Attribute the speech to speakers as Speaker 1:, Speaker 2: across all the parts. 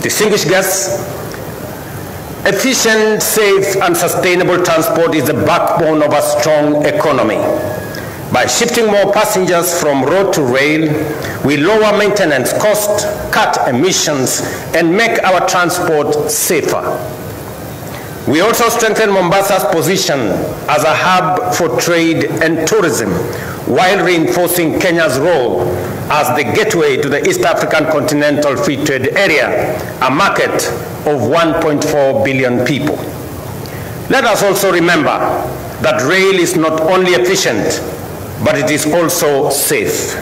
Speaker 1: Distinguished guests, efficient, safe, and sustainable transport is the backbone of a strong economy. By shifting more passengers from road to rail, we lower maintenance costs, cut emissions, and make our transport safer. We also strengthen Mombasa's position as a hub for trade and tourism, while reinforcing Kenya's role as the gateway to the East African Continental Free Trade Area, a market of 1.4 billion people. Let us also remember that rail is not only efficient, but it is also safe.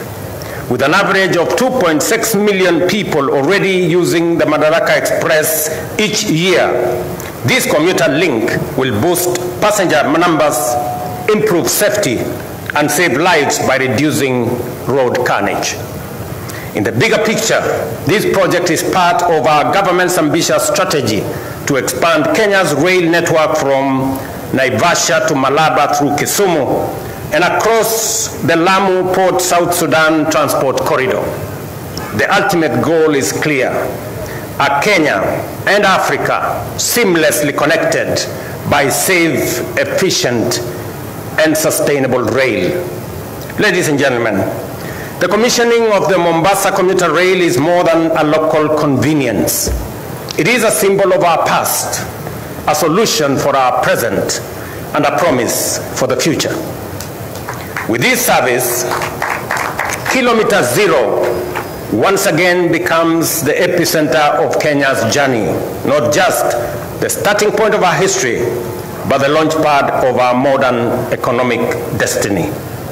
Speaker 1: With an average of 2.6 million people already using the Madaraka Express each year, this commuter link will boost passenger numbers, improve safety, and save lives by reducing road carnage. In the bigger picture, this project is part of our government's ambitious strategy to expand Kenya's rail network from Naivasha to Malaba through Kisumu and across the Lamu Port South Sudan transport corridor. The ultimate goal is clear: a Kenya and Africa seamlessly connected by safe, efficient, and sustainable rail. Ladies and gentlemen, the commissioning of the Mombasa commuter rail is more than a local convenience. It is a symbol of our past, a solution for our present, and a promise for the future. With this service, Kilometer Zero once again becomes the epicenter of Kenya's journey, not just the starting point of our history, but the launchpad of our modern economic destiny.